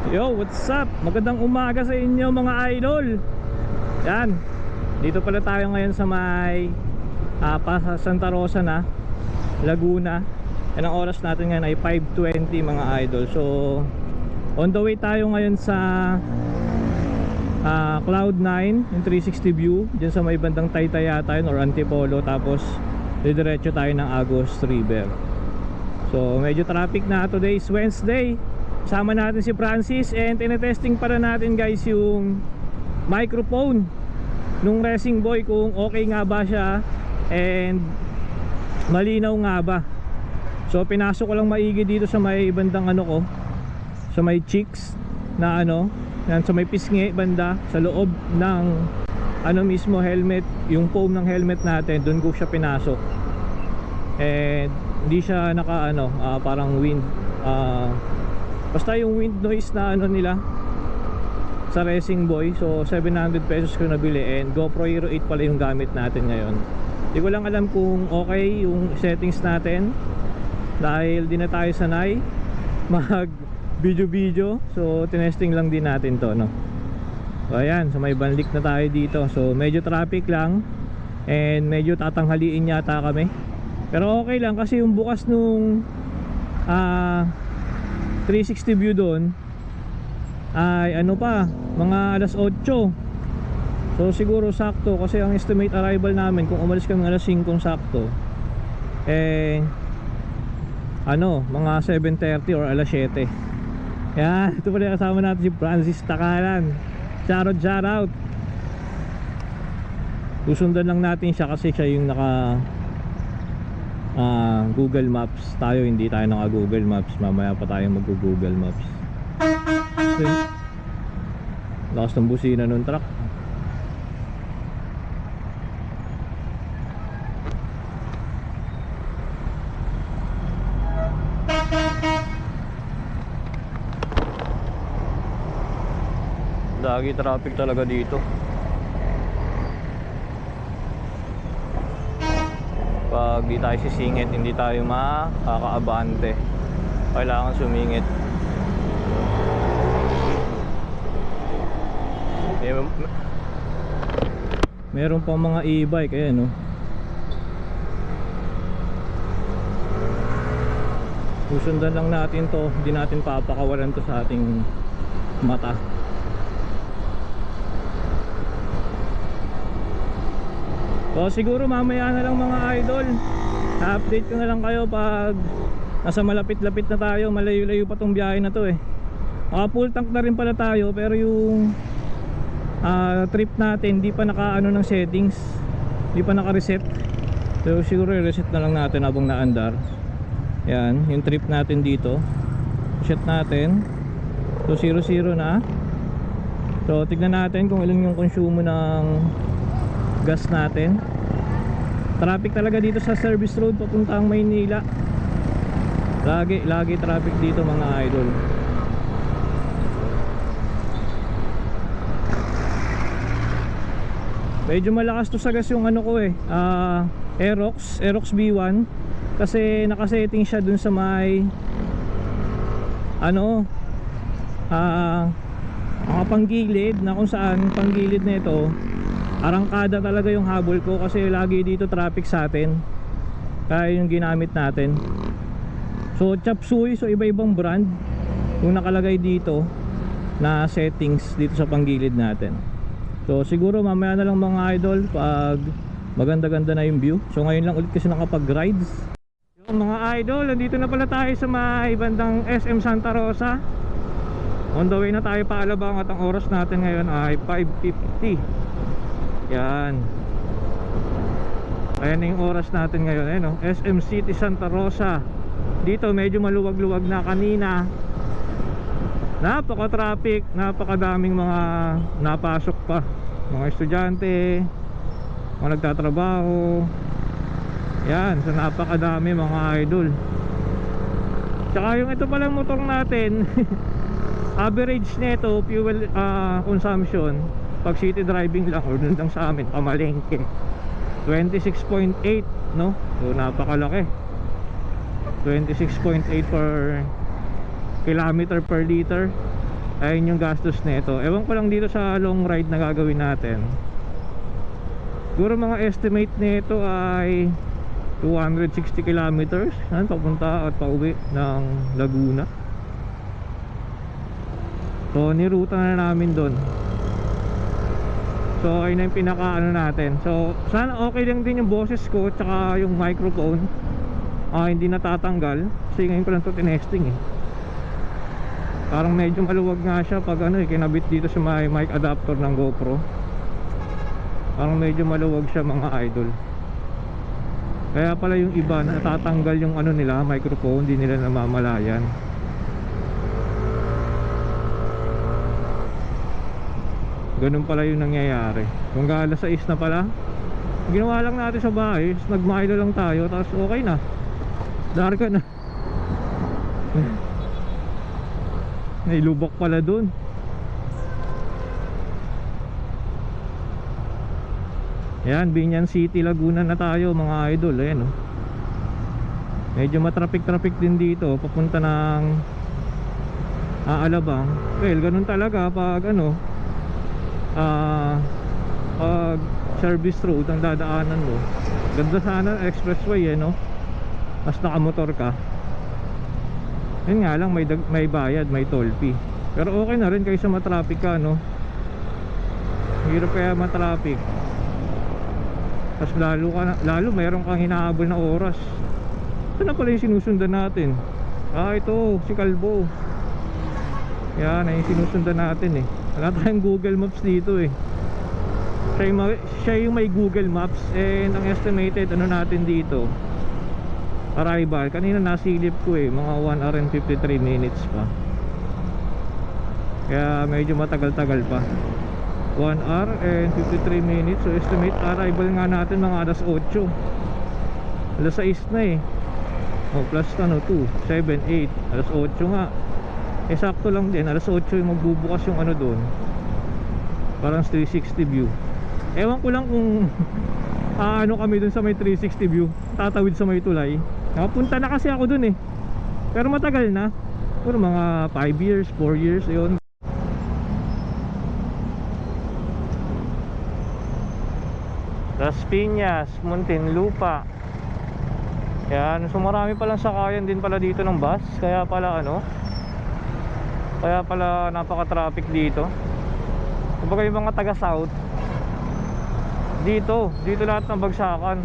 Yo, what's up? Magandang umaga sa inyo mga idol. Yan, dito pala tayo ngayon sa may Santa Rosa na, Laguna. Yan, ang oras natin ngayon ay 5:20 mga idol. So on the way tayo ngayon sa Cloud9, yung 360 view dyan sa may bandang Taytay yata yun, or Antipolo. Tapos didiretso tayo ng Agos River. So medyo traffic na. Today is Wednesday. Sama natin si Francis, and tinetesting para natin guys yung microphone nung Racing Boy, kung okay nga ba siya and malinaw nga ba. So pinasok ko lang maigi dito sa may bandang ano ko, sa may cheeks na ano, yan, sa may pisngi banda, sa loob ng ano mismo helmet, yung foam ng helmet natin, doon ko siya pinasok. And hindi siya naka ano, parang wind, basta yung wind noise na ano nila sa Racing Boy. So 700 pesos ko nabili, and GoPro Hero 8 pala yung gamit natin ngayon. Hindi ko lang alam kung okay yung settings natin, dahil di na tayo sanay mag video. So tinesting lang din natin to, no? So ayan, so may banlik na tayo dito. So medyo traffic lang, and medyo tatanghaliin yata kami, pero okay lang kasi yung bukas nung 360 view doon ay ano pa, mga alas 8. So siguro sakto, kasi ang estimate arrival namin kung umalis kami alas 5 sakto, eh ano, mga 7:30 or alas 7. Yan, ito pala kasama natin si Francis Takalan. Shout out. Susundan lang natin siya kasi siya yung naka Google Maps. Tayo hindi tayo naka Google Maps. Mamaya pa tayo mag Google Maps. Lakas ng busina nung truck. Lagi traffic talaga dito. Pag di tayo sisingit, hindi tayo makakaabante. Kailangan sumingit. Meron pang mga e-bike, ayan, no? Susundan lang natin to. Hindi natin papakawalan to sa ating mata. So siguro mamaya na lang mga idol, update ko na lang kayo pag nasa malapit-lapit na tayo. Malayo-layo pa tong biyahe na to eh. Full tank na rin pala tayo, pero yung trip natin hindi pa naka-ano ng settings, hindi pa naka-reset. So siguro i-reset na lang natin habang naandar. Yan, yung trip natin dito, set natin. So 0-0 na. So tignan natin kung ilan yung konsumo ng gas natin. Traffic talaga dito sa service road papuntang Maynila. Lagi traffic dito mga idol. Medyo malakas to sa gas yung ano ko eh, Aerox B1, kasi nakasetting siya dun sa may ano, mga panggilid, na kung saan panggilid na ito arangkada talaga yung habol ko, kasi lagi dito traffic sa atin. Kaya yung ginamit natin. So chop suey, so iba-ibang brand yung nakalagay dito na settings dito sa panggilid natin. So siguro mamaya na lang mga idol pag maganda-ganda na yung view. So ngayon lang ulit kasi nakapag-rides. Yung mga idol, nandito na pala tayo sa may bandang SM Santa Rosa. On the way na tayo pa Alabang, at ang oras natin ngayon ay 5:50. Yan. Ayan yung oras natin ngayon, eh, no? SM City Santa Rosa. Dito medyo maluwag-luwag na. Kanina napaka-traffic, napakadaming mga napasok pa, mga estudyante, mga nagtatrabaho. Yan, so napakadami mga idol. Tsaka yung ito palang motor natin average nito fuel consumption pag city driving lang or dun lang sa amin pamalengke 26.8, no? So napakalaki, 26.8 per kilometer per liter. ayun yung gastos nito. Ewan ko lang dito sa long ride na gagawin natin, siguro mga estimate nito ay 260 kilometers papunta at pauwi ng Laguna. So niruta na namin doon. So ayun na yung pinaka ano natin. So sana okay lang din yung boses ko tsaka yung microphone, hindi natatanggal kasi ngayon ko lang to tinesting eh. Parang medyo maluwag nga siya pag ano kinabit dito sa may mic adapter ng GoPro. Parang medyo maluwag siya mga idol. Kaya pala yung iba natatanggal yung ano nila microphone, hindi nila namamalayan. Ganun pala yung nangyayari. Kung alas 6 na pala, ginawa lang natin sa bahay, nagmailo lang tayo, tapos okay na, darga na. Nailubak pala dun. Yan, Binyan City, Laguna na tayo mga idol. Ayan oh. Medyo matraffic din dito papunta ng Alabang. Well, ganun talaga pag ano pag service road ang dadaanan mo. Ganda sana expressway no, mas nakamotor ka. Yun nga lang may bayad, may toll fee. Pero okay na rin kaysa matraffic ka no. Hirap kaya matraffic. Tapos lalo mayroon kang hinahabol na oras. Ito na pala yung sinusundan natin. Ito si Kalbo. Yan ay sinusundan natin eh. Wala tayong Google Maps dito eh. Siya yung may Google Maps. And ang estimated ano natin dito, arrival, kanina nasilip ko eh, mga 1 hour and 53 minutes pa. Kaya medyo matagal-tagal pa. 1 hour and 53 minutes. So estimate arrival nga natin mga alas 8. Alas 6 na eh. Plus 2, 7, 8. Alas 8 nga. Sakto lang din, alas 8 yung magbubukas yung ano doon. Parang 360 view. Ewan ko lang kung ano kami doon sa may 360 view, tatawid sa may tulay. Nakapunta na kasi ako doon eh. Pero matagal na. Puro mga 5 years, 4 years yun. Las Piñas, Muntinlupa. Yan, so marami palang sakayan din pala dito ng bus. Kaya pala napaka-traffic dito. Kumbaga yung mga taga South dito lahat ng bagsakan.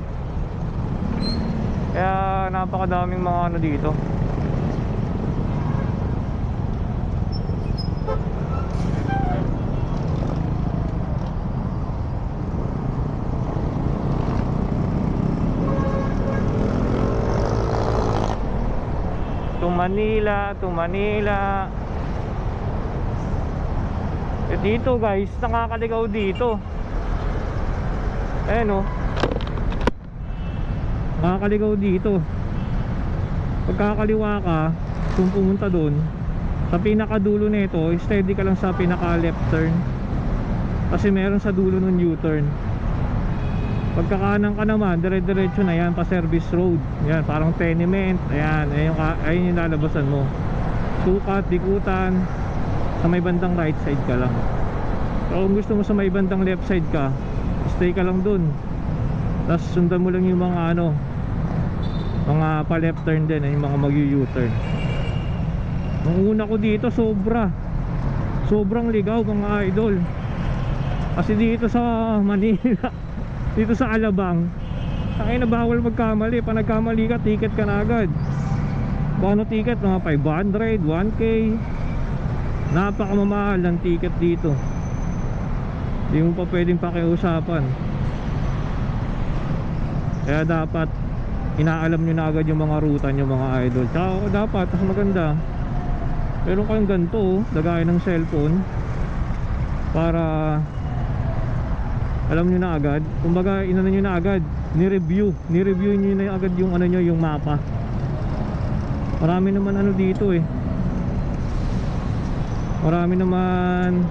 Kaya napakadaming mga ano dito. To Manila. Dito guys, nakakaligaw dito. Ayan oh. Nakakaligaw dito. Pagkakaliwa ka, kung pumunta doon, sa pinakadulo nito, steady ka lang sa pinaka left turn. Kasi meron sa dulo ng U-turn. Pagkakanan ka naman, dire-diretso na yan pa service road. Yan, parang tenement. Ayan, ayun yung lalabasan mo. Sukat, Bikutan. Sa may bandang right side ka lang. So kung gusto mo sa may bandang left side ka, stay ka lang dun. Tapos sundan mo lang yung mga mga pa left turn din, yung mga mag-U-turn. Nung una ko dito, sobrang ligaw mga idol. Kasi dito sa Manila, dito sa Alabang, tangina bawal magkamali. Pag nagkamali ka, ticket ka na agad. Kung ano ticket, mga 500, 1K. Napakamamahal ng ticket dito. Hindi mo pa pwedeng pakiusapan. Kaya dapat inaalam nyo na agad yung mga ruta nyo mga idol. Tsaka dapat, mas maganda, meron kayong ganito, lagayan ng cellphone, para alam nyo na agad. Kumbaga inano nyo na agad, ni-review nyo na agad yung ano nyo, yung mapa. Marami naman ano dito eh, marami naman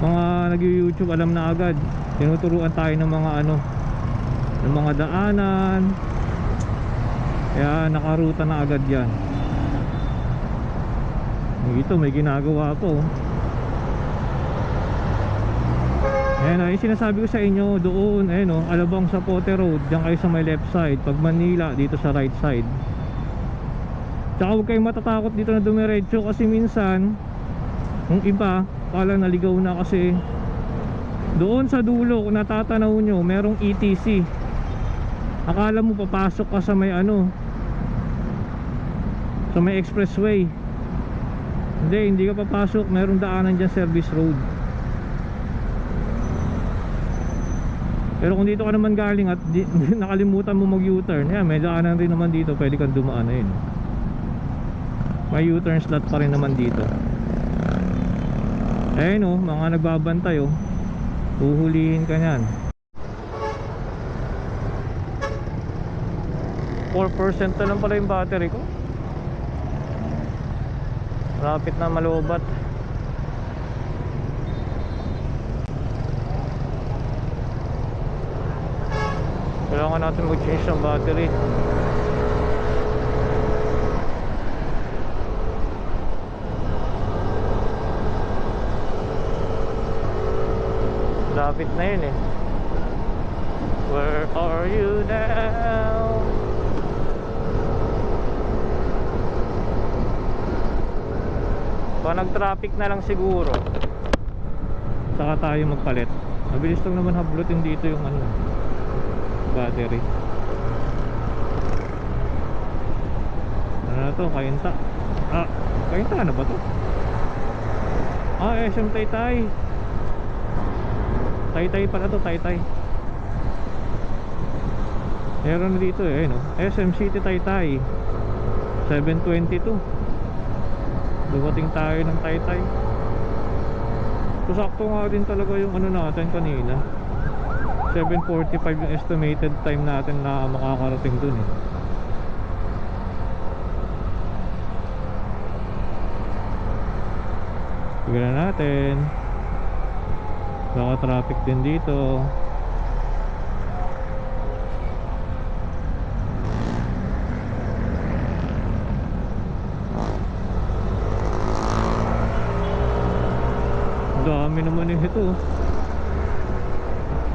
mga nag-YouTube, alam na agad. Tinuturuan tayo ng mga ng mga daanan. Kaya nakaruta na agad yan. Dito may ginagawa po. Ayan, yung sinasabi ko sa inyo doon, ayun o, Alabang Zapote Road, diyan kayo sa may left side. Pag Manila, dito sa right side. Tsaka huwag kayong matatakot dito na dumiretso, kasi minsan yung iba, kala naligaw na kasi doon sa dulo, kung natatanaw nyo, merong ETC. Akala mo papasok ka sa may ano, sa may expressway. Hindi ka papasok, merong daanan dyan, service road. Pero kung dito ka naman galing at nakalimutan mo mag U-turn, yan, may daanan rin naman dito, pwede kang dumaan na yun. May U-turn slot pa rin naman dito. Ayun o, mga nagbabantay o, huhulihin ka nyan. 4% na lang pala yung battery ko. Rapid na malubat. Kailangan natin mag-change ng battery. Lapit na yun eh. Where are you now? Pa nag-traffic na lang siguro, saka tayo magpalit. Mabilis lang naman hablutin dito yung ano, battery. Ano na to? Kayinta. Kayinta na ba to? SM Taytay. Taytay pala to, Taytay. Meron na dito eh, no? SM City Taytay 722. Dumating tayo ng Taytay. So sakto nga din talaga yung ano natin kanina. 7:45 yung estimated time natin na makakarating dun eh. Tignan natin. Baka traffic din dito. Dami naman yung ito.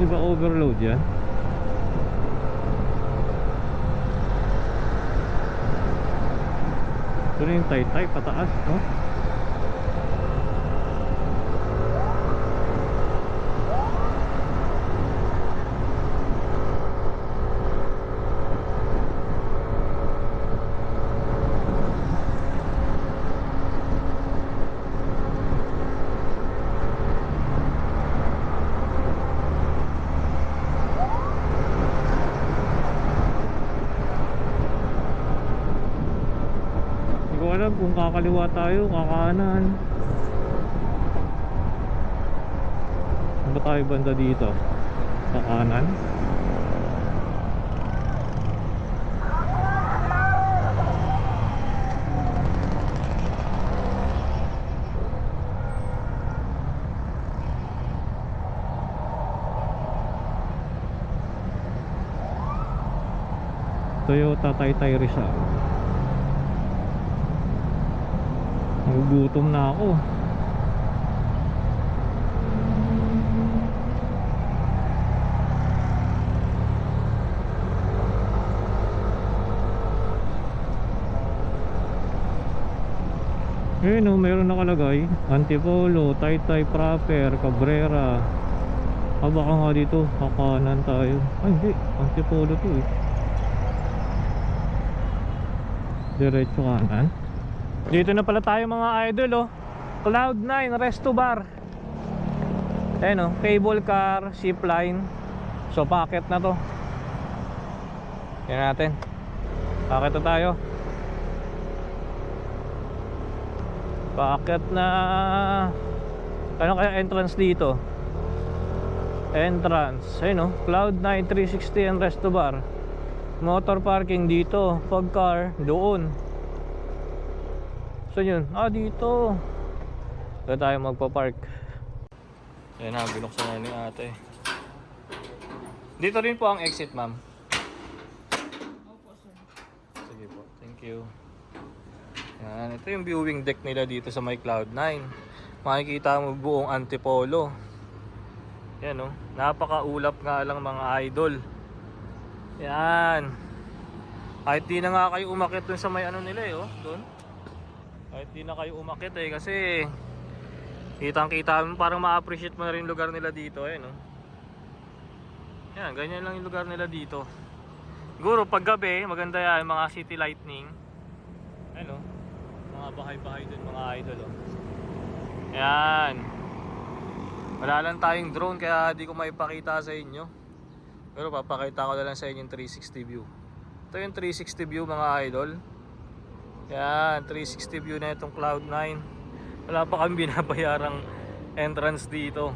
Diba overload yan? Ito na yung Taytay pataas, no? Kung kakaliwa tayo, kakanan. Ba tayo banda dito? Sa kanan. Toyota Taytay Rizal. Nagugutom na ako. Ayun o, mayroon nakalagay Antipolo, Taytay Proper, Cabrera. Baka nga dito kakanan tayo. Ay hindi, Antipolo to eh. Diretso kanan. Dito na pala tayo mga idol oh. Cloud9 Resto Bar. Ayan oh, cable car, zipline. So packet na to. Yan natin. Packet na tayo. Packet na. Ano kaya entrance dito? Entrance. Ayun oh, Cloud9 360 and Resto Bar. Motor parking dito. Fog car doon. So yun, dito. Dito tayo magpa-park. Ayan na, binuksan na ni ate. Dito rin po ang exit, ma'am. Opo, sir. Sige po, thank you. Yan, ito yung viewing deck nila dito sa may Cloud9. Makikita mo buong Antipolo. Yan oh, napakaulap nga lang mga idol. Yan. Kahit di na nga kayo umakit dun sa may ano nila eh, oh, dun. Kahit di na kayo umakit eh, kasi kitang kita mo, parang ma-appreciate mo na rin yung lugar nila dito eh, no? Yan, ganyan lang yung lugar nila dito. Siguro pag gabi, maganda yan, mga city lightning. Ayun, oh, mga bahay-bahay dun mga idol, oh. Yan. Wala lang tayong drone kaya di ko maipakita sa inyo. Pero papakita ko na lang sa inyo yung 360 view. Ito yung 360 view mga idol. Yan, 360 view na itong Cloud9. Wala pa kami binabayarang entrance dito.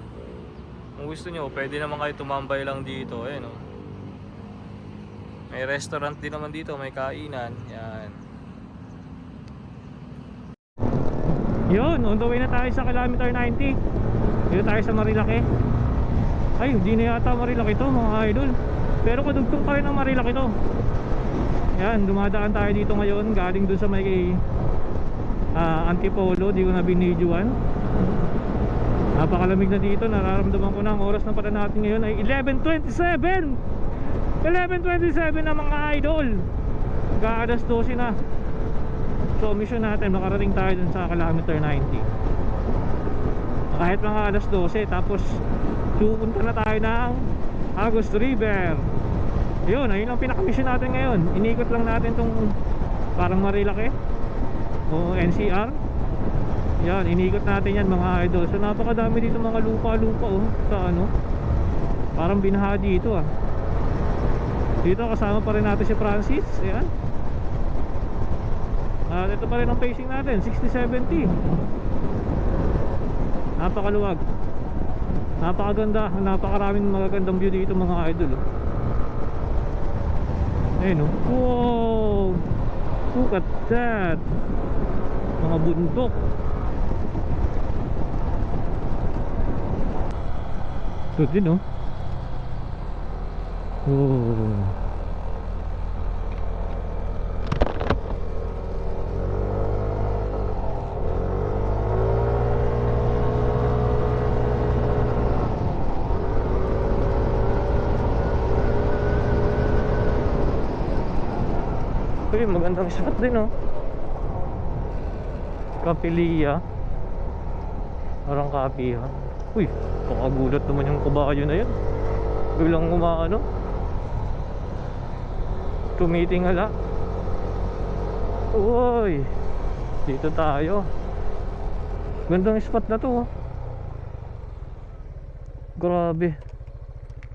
Kung gusto nyo, pwede naman kayo tumambay lang dito. Ayan, oh. May restaurant din naman dito, may kainan. Yan. Yun, on the way na tayo sa kilometer 90. Dito tayo sa Marilaki. Ay, hindi na yata Marilaki to mga idol. Pero kadugtong tayo ng Marilaki to. Yan, dumadaan tayo dito ngayon. Galing dun sa may Antipolo. Di ko na binidyoan. Napakalamig na dito. Nararamdaman ko na ang oras na pala natin ngayon ay 11:27. 11:27 na mga idol. Mag-aalas 12 na. So mission natin, makarating tayo dun sa kilometer 90. Kahit mga alas 12. Tapos pupunta na tayo ng Agos River. Yun, ayun ang pinaka-mission natin ngayon. Inikot lang natin tong parang Marilaki o NCR. Yan, inikot natin yan mga idol. So napakadami dito mga lupa-lupa oh, sa ano, parang binaha dito ah. Dito kasama pa rin natin si Francis. Ayan. At ito pa rin ang pacing natin, 60-70. Napakaluwag, napakaganda, napakaraming magagandang view dito mga idol oh. Ayun oh. Wow, look at that. Mga bundok. Ito din oh. Oh. Uy, magandang spot din oh. Kapilia. Parang kapiha. Uy, kakagulat naman yung kabayo na yan. Biglang umaano, tumitingala. Uy, dito tayo. Gandang spot na to oh. Grabe,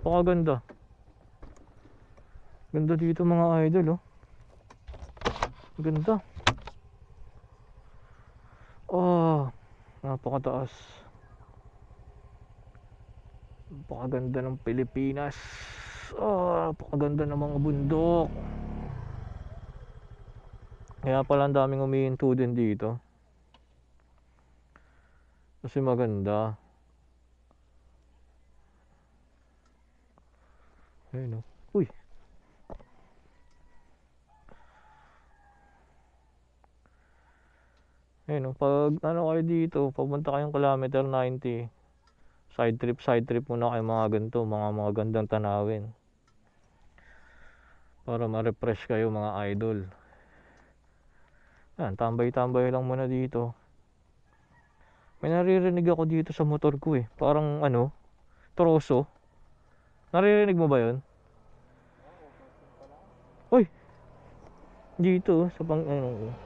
pakaganda. Ganda dito mga idol oh. Ganda. Oh, napakataas. Napakaganda ng Pilipinas. Oh, napakaganda ng mga bundok. Kaya pala ang daming umihinto din dito. Kasi maganda. Ayun oh. Uy. Ayun, pag ano kayo dito, papunta kayong kilometer 90, side trip muna kayo mga ganito, mga gandang tanawin. Para ma-refresh kayo mga idol. Yan, tambay-tambay lang muna dito. May naririnig ako dito sa motor ko eh. Parang ano, troso. Naririnig mo ba yun? Uy! Dito, sa pang ano.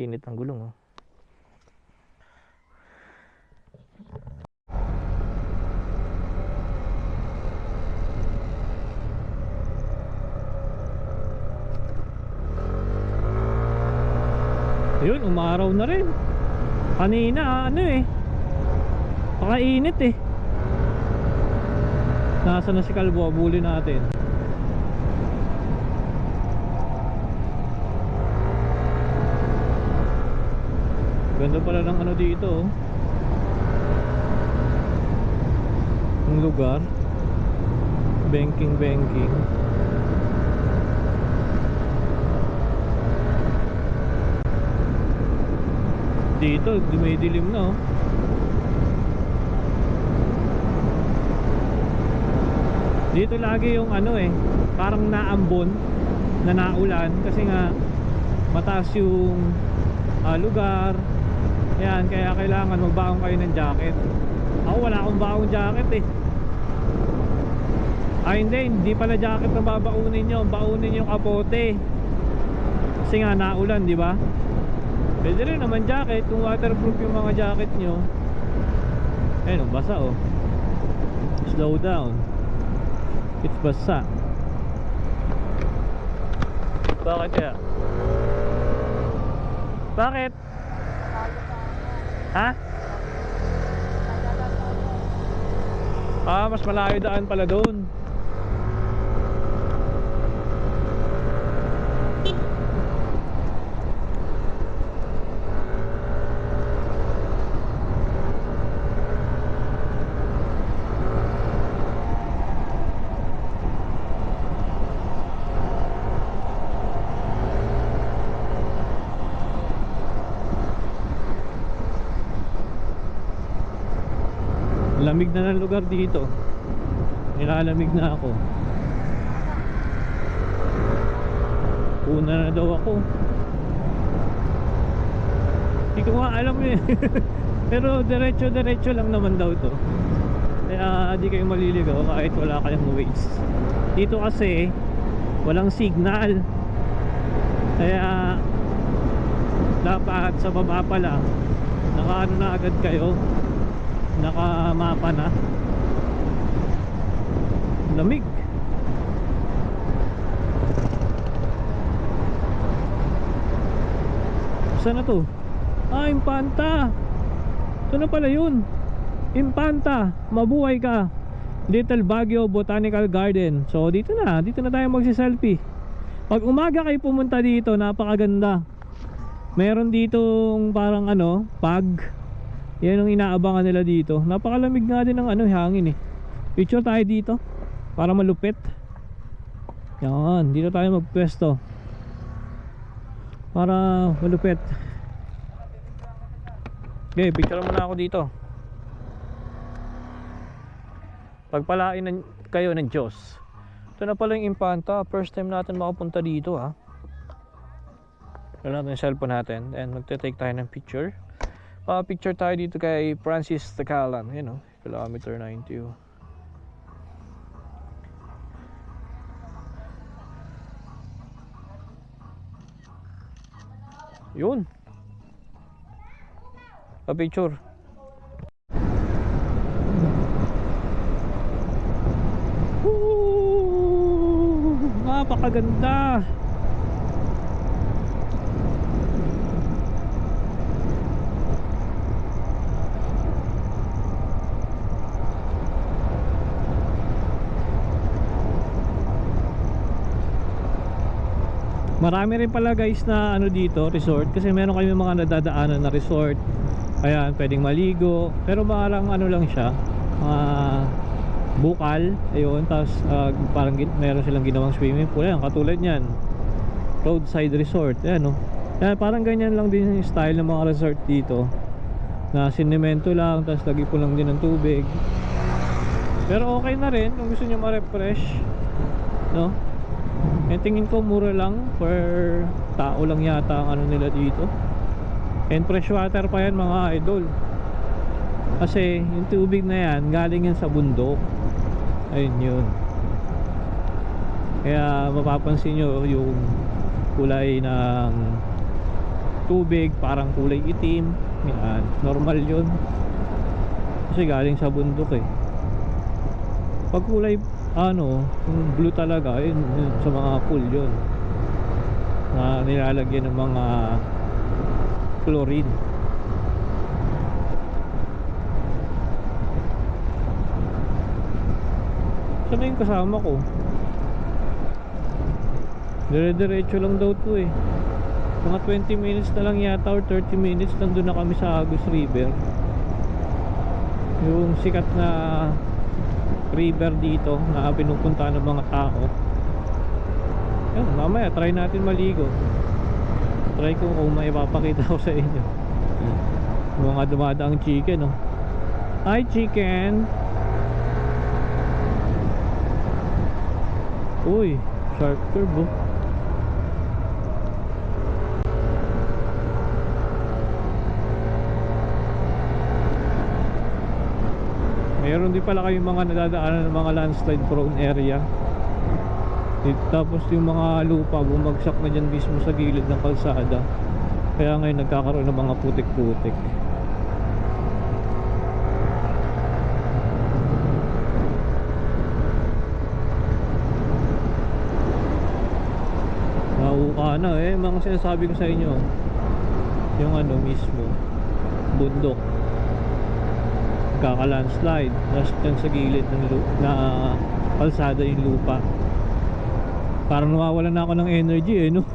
Init ang gulong oh. Yun, umaraw na rin. Kanina ano eh, pakainit eh. Nasa na si Kalbo, abulin natin. Ganda pala ng ano dito oh. Yung lugar. Banking. Dito, may dilim na oh. Dito lagi yung ano eh, parang naambon na naulan kasi nga mataas yung lugar. Yan, kaya kailangan magbaon kayo ng jacket. Ako wala akong baong jacket eh. Hindi pala jacket na babaunin nyo. Baunin yung kapote. Kasi nga naulan, di ba? Pwede rin naman jacket kung waterproof yung mga jacket nyo. Ayun, basa oh. Slow down. It's basa. Bakit kaya? Bakit? Ha? Mas malayo daan pala doon. Lamig na ng lugar dito. Nilalamig na ako. Una na daw ako. Hindi ko nga alam eh. Pero diretso lang naman daw to. Kaya di kayo maliligaw kahit wala kayong Waze. Dito kasi walang signal. Kaya dapat sa baba pa lang nakaano na agad kayo, nakamapa na. Lamig. Saan na to? Impanta. Ito na pala yun. Impanta, mabuhay ka. Little Baguio Botanical Garden. So dito na tayo magsi-selfie. Pag umaga kayo pumunta dito, napakaganda. Meron ditong parang pag. Yan ang inaabangan nila dito. Napakalamig nga din ng hangin eh. Picture tayo dito para malupit. Yan, dito tayo magpwesto para malupit. Okay, picture muna ako dito. Pagpalain kayo ng Diyos. Ito na pala yung Impanta. First time natin makapunta dito ha. Ito natin yung cellphone natin and magte-take tayo ng picture. Picture tayo dito kay Francis Takalan. Kilometer 92. Yun. Picture. Napakaganda. Marami rin pala guys na dito, resort. Kasi meron kami mga nadadaanan na resort. Ayan, pwedeng maligo. Pero parang lang siya, bukal. Ayun, tapos parang meron silang ginawang swimming pool. Ayan, katulad nyan, roadside resort. Ayan, Ayan, parang ganyan lang din yung style ng mga resort dito, na sinemento lang, tapos lagipon lang din ng tubig. Pero okay na rin kung gusto nyo ma-refresh, no? Tingin ko mura lang, per tao lang yata ang nila dito. And fresh water pa yan mga idol. Kasi yung tubig na yan galing yan sa bundok. Ayun yun. Kaya mapapansin nyo yung kulay ng tubig, parang kulay itim. Yan, normal yun. Kasi galing sa bundok eh. Pag kulay yung blue talaga, yun sa mga pool yun, na nilalagyan ng mga chlorine. Saan na yung kasama ko? Dire-diretso lang daw to eh. Mga 20 minutes na lang yata or 30 minutes nandun na kami sa Agus River. Yung sikat na river dito na pinupuntahan ng mga tao. Yan, mamaya try natin maligo. Try ko kung may ipapakita ko sa inyo. Mga dumadaang chicken, oh. Hi chicken. Uy, sharp curve, oh. Meron din pala kayong mga nadadaanan ng mga landslide prone area. Tapos yung mga lupa bumagsak na dyan mismo sa gilid ng kalsada. Kaya ngayon nagkakaroon ng mga putik-putik. Nauuka na eh, mga sinasabi ko sa inyo. Yung ano mismo, bundok, kaka-landslide. Tapos dyan sa gilid ng na kalsada yung lupa. Parang nawawalan na ako ng energy eh, no?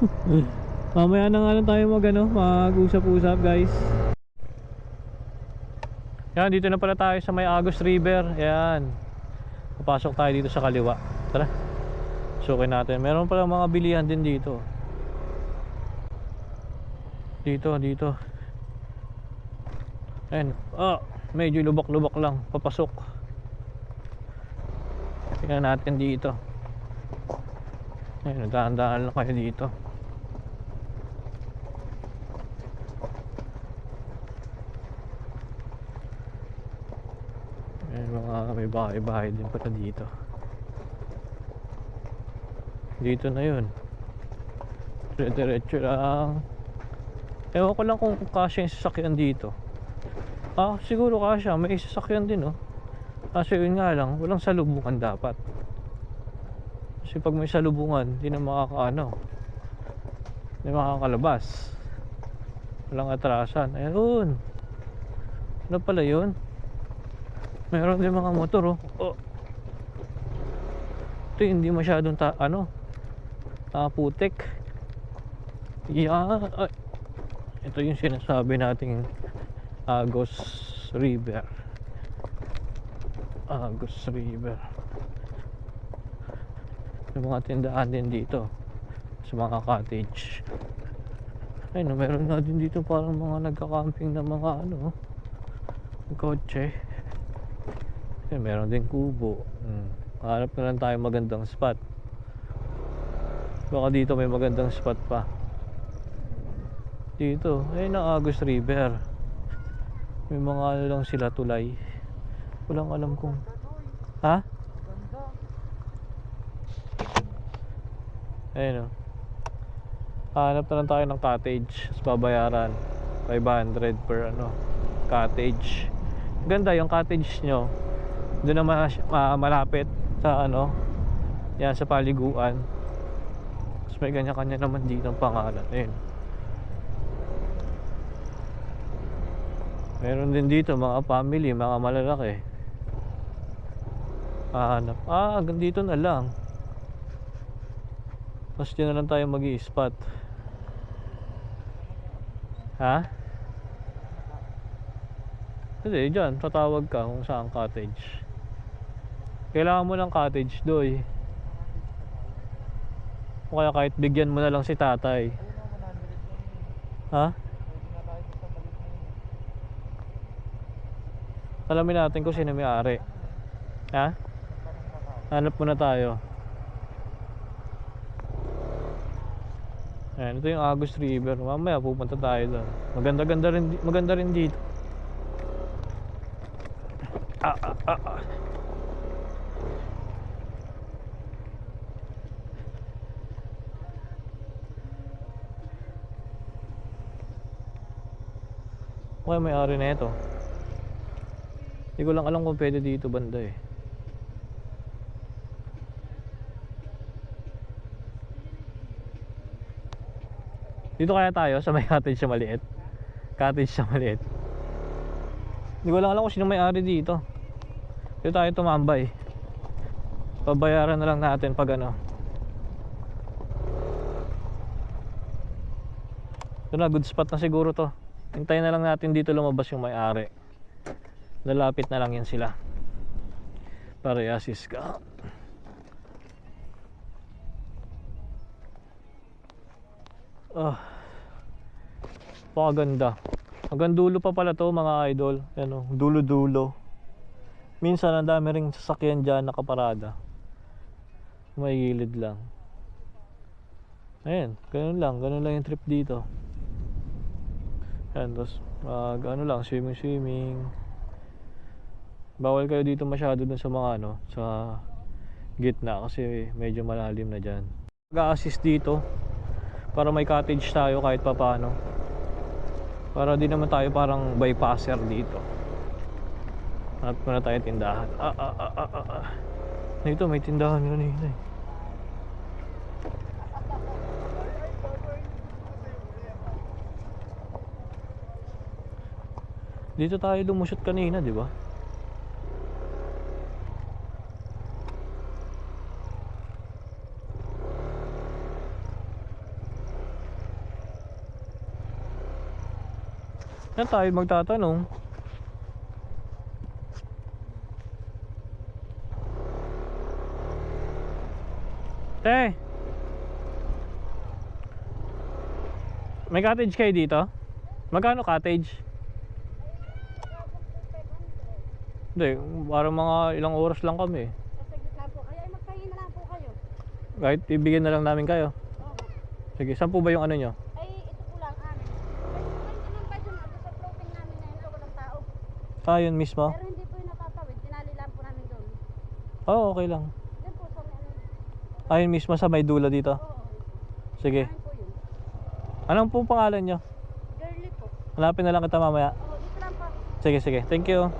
Mamaya na nga lang tayo mag-usap-usap guys. Yan, dito na pala tayo sa may Agus River. Yan, papasok tayo dito sa kaliwa. Tara, sukin natin. Meron pala mga bilihan din dito. Dito. Ayan, medyo lubak-lubak lang papasok. Tingnan natin dito. Ayan, dahan-dahan lang kayo dito. Ayan, mga may bahay-bahay din pala dito. Dito na yun. Diretso lang. Ewan ko lang kung kasya yung sasakyan dito. Siguro kasya, may sasakyan din, oh. Kasi yun nga lang, walang salubungan dapat. Kasi pag may salubungan, hindi na hindi makakalabas. Walang atrasan. Ayun. Ano pala yun? Meron din mga motor, oh. Ito hindi masyadong putik. Ito yung sinasabi nating Agus River. Agus River. Yung mga tindahan din dito sa mga cottage. Ayun, meron na din dito parang mga nagka-camping na mga kotse. Ayun, meron din kubo. Hanap na lang tayo magandang spot. Baka dito may magandang spot pa. Dito, ayun ang Agus River. May mga lang sila tulay. Walang alam kung ayun, hanap na lang tayo ng cottage. Tapos babayaran 500 per cottage. Ganda yung cottage nyo. Doon naman malapit sa yan, sa paliguan. Tapos may kanya-kanya naman dito ang pangalan. Ayun. Meron din dito mga family, mga malalaki. Hanap. Hanggang dito na lang. Mas dyan na lang tayo mag-i-spot. Hindi, dyan, tatawag ka kung saan cottage. Kailangan mo ng cottage doy. O kaya kahit bigyan mo na lang si tatay. Alamin natin kung sino may-ari. Hanap muna tayo. Ayan, ito yung Agus River. Mamaya pupunta tayo doon. Maganda rin dito. Okay, may-ari na ito. Hindi ko lang alam kung pwede dito banda eh. Dito kaya tayo sa may cottage na maliit. Cottage na maliit. Hindi ko lang alam kung sino may-ari dito. Dito tayo tumambay. Pabayaran na lang natin pag Ito na, good spot na siguro to. Hintayin na lang natin dito lumabas yung may-ari. Lalapit na lang yan sila. Parehas ka. Ah, pakaganda. Hanggang dulo pa pala to mga idol. Ano, dulo-dulo. Minsan ang dami ring sasakyan dyan nakaparada. May gilid lang. Ayan, ganun lang yung trip dito. Ayan, tapos ano lang, swimming. Bawal kayo dito masyado dun sa mga ano, sa gitna kasi medyo malalim na dyan. Mag-a-assist dito para may cottage tayo kahit papaano. Para di naman tayo parang bypasser dito. Hanap muna tayo tindahan. Dito may tindahan kanina eh. Dito tayo lumusot kanina, di ba? Yan tayo magtatanong. Te, may cottage kayo dito? Magkano cottage? Hindi, parang mga ilang oras lang kami. Saglit lang po. Ay, magpahinga na lang po kayo. Kahit ibigyan na lang namin kayo. Oo. Sige, saan po ba yung ano nyo? Ay, ito po lang amin. Ay, naman ba dun? Sa floating namin na yun, walang tao. Ah, yun mismo? Pero hindi po yung natatawid. Tinali lang po namin doon. Oo, okay lang. Doon po sa may ano. Ah, yun mismo sa may dula dito? Oo. Sige. Amin po yun. Anong po pangalan nyo? Girly po. Hanapin na lang kita mamaya. Oo, dito lang po. Sige. Thank you.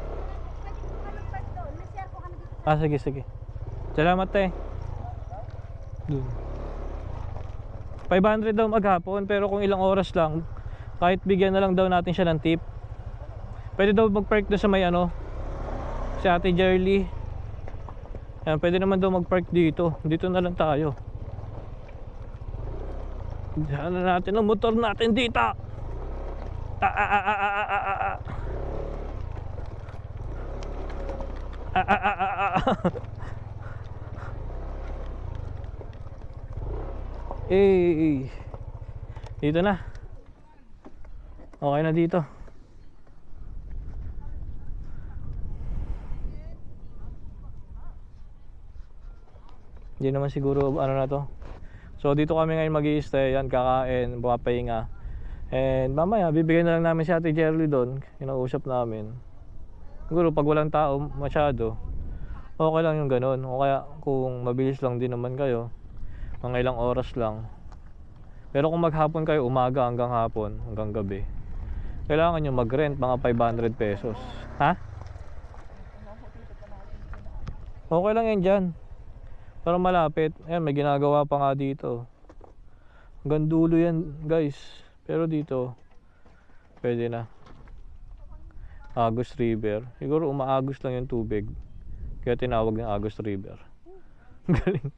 Pwede po malumpad doon. May share po kami dito sa... Ah, sige. Salamat te. Dun. 500 daw maghapon, pero kung ilang oras lang, kahit bigyan na lang daw natin siya ng tip. Pwede daw mag-park doon sa may ano, si Ate Jerly. Yan, pwede naman daw mag-park dito. Dito na lang tayo. Diyan na natin ang motor natin dito. Eh, dito na. Okay na dito. Hindi naman siguro ano na to. So dito kami ngayon mag-i-stay, yan, kakain, papahinga. And mamaya bibigyan na lang namin si Ate Jerly doon. Kinausap namin. Siguro pag walang tao masyado, okay lang yung ganun. O kaya kung mabilis lang din naman kayo, mga ilang oras lang. Pero kung maghapon kayo, umaga hanggang hapon, hanggang gabi, kailangan nyo mag-rent mga 500 pesos. Ha? Okay lang yan dyan. Para malapit. Ayan, may ginagawa pa nga dito. Hanggang dulo yan guys. Pero dito, pwede na. Agus River. Siguro umaagos lang yung tubig. Kaya tinawag ng Agus River. Galing.